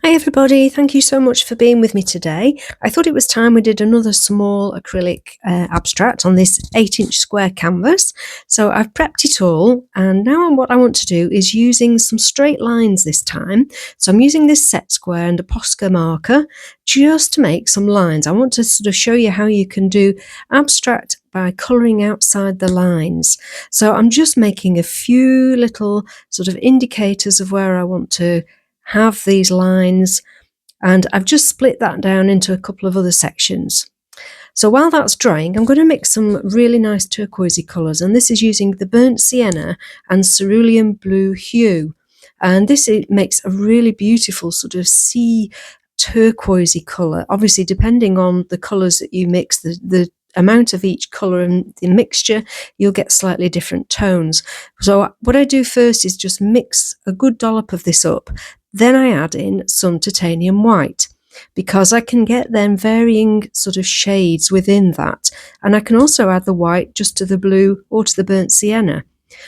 Hi everybody, thank you so much for being with me today. I thought it was time we did another small acrylic abstract on this 8-inch square canvas. So I've prepped it all, and now what I want to do is using some straight lines this time. So I'm using this set square and a Posca marker just to make some lines. I want to sort of show you how you can do abstract by colouring outside the lines. So I'm just making a few little sort of indicators of where I want to have these lines, and I've just split that down into a couple of other sections. So while that's drying, I'm going to mix some really nice turquoisey colours, and this is using the burnt sienna and cerulean blue hue, and this makes a really beautiful sort of sea turquoisey colour. Obviously, depending on the colours that you mix, the amount of each colour and the mixture, you'll get slightly different tones. So what I do first is just mix a good dollop of this up. Then I add in some titanium white, because I can get then varying sort of shades within that. And I can also add the white just to the blue or to the burnt sienna.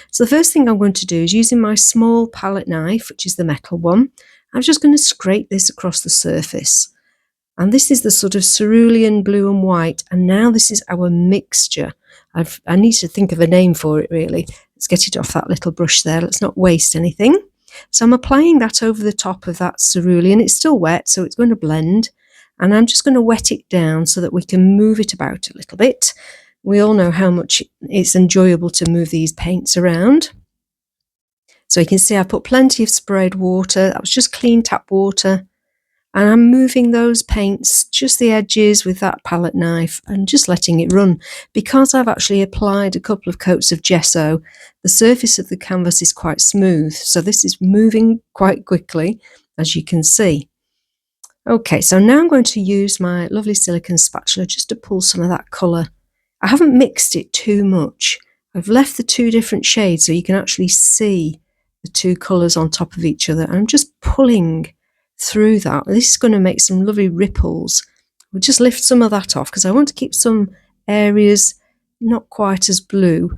So the first thing I'm going to do is, using my small palette knife, which is the metal one, I'm just going to scrape this across the surface. And this is the sort of cerulean blue and white. And now this is our mixture. I need to think of a name for it, really. Let's get it off that little brush there. Let's not waste anything. So I'm applying that over the top of that cerulean. It's still wet, so it's going to blend. And I'm just going to wet it down so that we can move it about a little bit. We all know how much it's enjoyable to move these paints around. So you can see I put plenty of sprayed water. That was just clean tap water. And I'm moving those paints, just the edges, with that palette knife and just letting it run. Because I've actually applied a couple of coats of gesso, the surface of the canvas is quite smooth. So this is moving quite quickly, as you can see. Okay, so now I'm going to use my lovely silicone spatula just to pull some of that colour. I haven't mixed it too much. I've left the two different shades so you can actually see the two colours on top of each other. I'm just pulling through that. This is going to make some lovely ripples. We'll just lift some of that off because I want to keep some areas not quite as blue.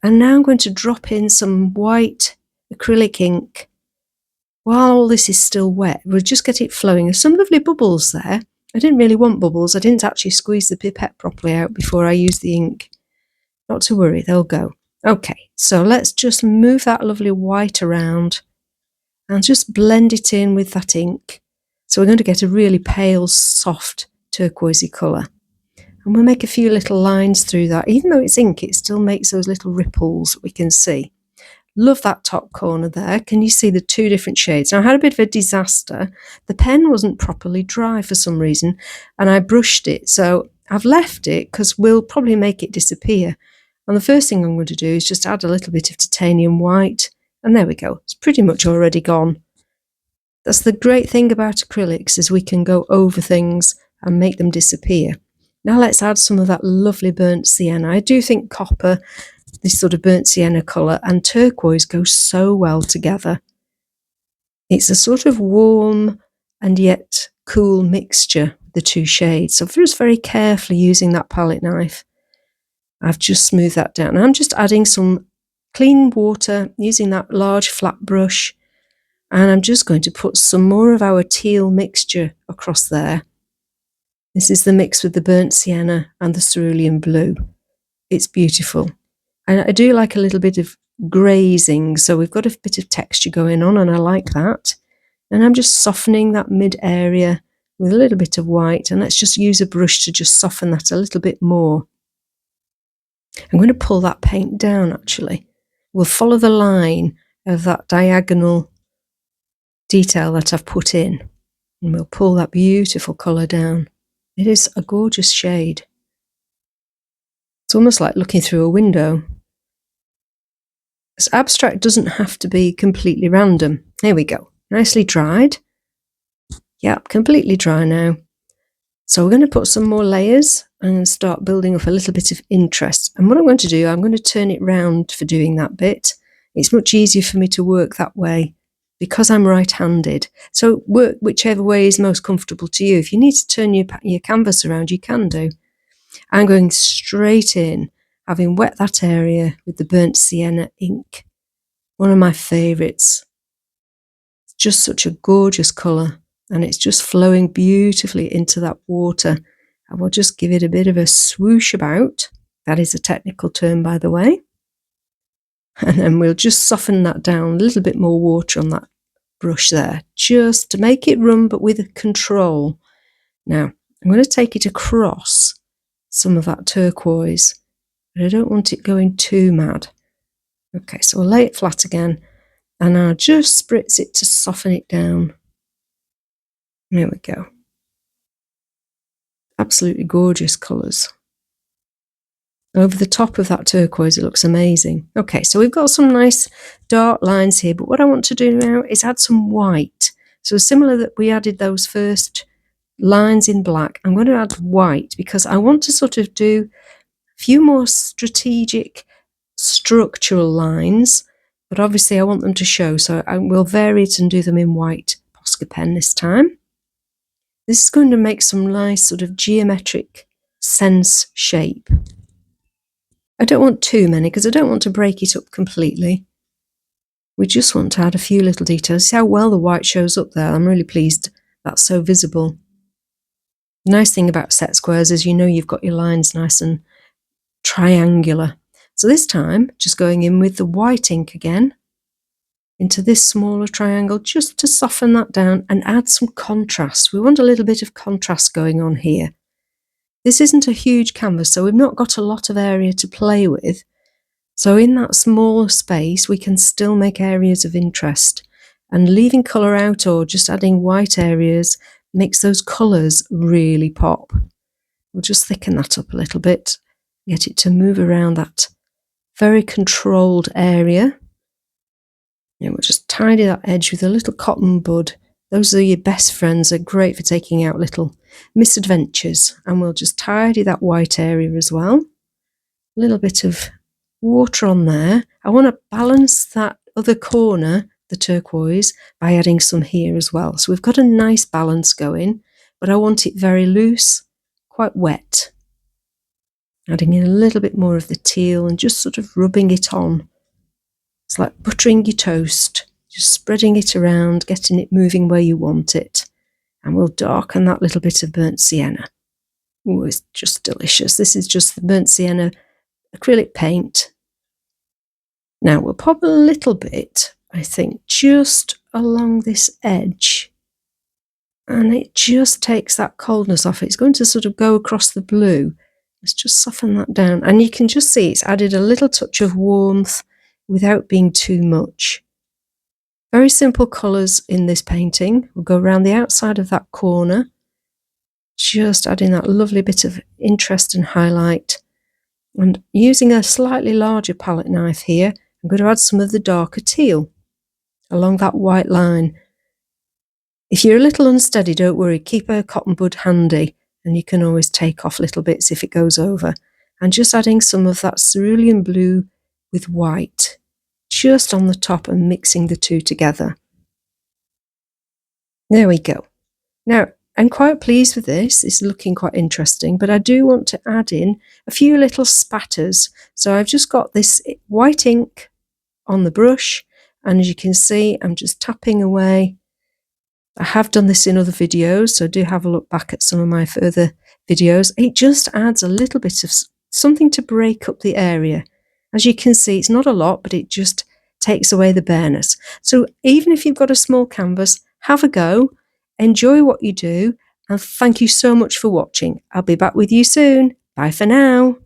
And now I'm going to drop in some white acrylic ink while all this is still wet. We'll just get it flowing. There's some lovely bubbles there. I didn't really want bubbles. I didn't actually squeeze the pipette properly out before I used the ink. Not to worry, they'll go. Okay, so let's just move that lovely white around and just blend it in with that ink. So we're going to get a really pale, soft turquoisey colour. And we'll make a few little lines through that. Even though it's ink, it still makes those little ripples that we can see. Love that top corner there. Can you see the two different shades? Now, I had a bit of a disaster. The pen wasn't properly dry for some reason, and I brushed it. So I've left it because we'll probably make it disappear. And the first thing I'm going to do is just add a little bit of titanium white. And there we go. It's pretty much already gone. That's the great thing about acrylics, is we can go over things and make them disappear. Now let's add some of that lovely burnt sienna. I do think copper, this sort of burnt sienna colour, and turquoise go so well together. It's a sort of warm and yet cool mixture, the two shades. So just very carefully using that palette knife, I've just smoothed that down. And I'm just adding some clean water using that large flat brush, and I'm just going to put some more of our teal mixture across there. This is the mix with the burnt sienna and the cerulean blue. It's beautiful. And I do like a little bit of grazing, so we've got a bit of texture going on, and I like that. And I'm just softening that mid area with a little bit of white, and let's just use a brush to just soften that a little bit more. I'm going to pull that paint down, actually. We'll follow the line of that diagonal detail that I've put in, and we'll pull that beautiful colour down. It is a gorgeous shade. It's almost like looking through a window. This abstract doesn't have to be completely random. There we go. Nicely dried. Yep, completely dry now. So we're going to put some more layers and start building up a little bit of interest. And what I'm going to do, I'm going to turn it round for doing that bit. It's much easier for me to work that way because I'm right-handed. So work whichever way is most comfortable to you. If you need to turn your canvas around, you can do. I'm going straight in, having wet that area with the burnt sienna ink. One of my favourites. It's just such a gorgeous colour. and it's just flowing beautifully into that water. And we'll just give it a bit of a swoosh about. That is a technical term, by the way. And then we'll just soften that down, a little bit more water on that brush there, just to make it run, but with control. Now, I'm going to take it across some of that turquoise, but I don't want it going too mad. Okay, so I'll lay it flat again, and I'll just spritz it to soften it down. There we go. Absolutely gorgeous colours. Over the top of that turquoise, it looks amazing. Okay, so we've got some nice dark lines here, but what I want to do now is add some white. So similar that we added those first lines in black, I'm going to add white because I want to sort of do a few more strategic structural lines, but obviously I want them to show, so I will vary it and do them in white Posca pen this time. This is going to make some nice sort of geometric sense shape. I don't want too many because I don't want to break it up completely. We just want to add a few little details. See how well the white shows up there? I'm really pleased that's so visible. The nice thing about set squares is you've got your lines nice and triangular. So this time, just going in with the white ink again into this smaller triangle just to soften that down and add some contrast. We want a little bit of contrast going on here. This isn't a huge canvas, so we've not got a lot of area to play with. So in that smaller space, we can still make areas of interest. And leaving colour out or just adding white areas makes those colours really pop. We'll just thicken that up a little bit, get it to move around that very controlled area. And we'll just tidy that edge with a little cotton bud. Those are your best friends. They're great for taking out little misadventures. And we'll just tidy that white area as well. A little bit of water on there. I want to balance that other corner, the turquoise, by adding some here as well. So we've got a nice balance going, but I want it very loose, quite wet. Adding in a little bit more of the teal and just sort of rubbing it on. It's like buttering your toast, just spreading it around, getting it moving where you want it. And we'll darken that little bit of burnt sienna. Oh, it's just delicious. This is just the burnt sienna acrylic paint. Now we'll pop a little bit, I think, just along this edge. And it just takes that coldness off. It's going to sort of go across the blue. Let's just soften that down. And you can just see it's added a little touch of warmth without being too much. Very simple colours in this painting. We'll go around the outside of that corner, just adding that lovely bit of interest and highlight. And using a slightly larger palette knife here, I'm going to add some of the darker teal along that white line. If you're a little unsteady, don't worry, keep a cotton bud handy and you can always take off little bits if it goes over. And just adding some of that cerulean blue with white just on the top and mixing the two together. There we go. Now, I'm quite pleased with this. It's looking quite interesting, but I do want to add in a few little spatters. So I've just got this white ink on the brush, and as you can see, I'm just tapping away. I have done this in other videos, so do have a look back at some of my further videos. It just adds a little bit of something to break up the area. As you can see, it's not a lot, but it just takes away the bareness. So even if you've got a small canvas, have a go, enjoy what you do, and thank you so much for watching. I'll be back with you soon. Bye for now.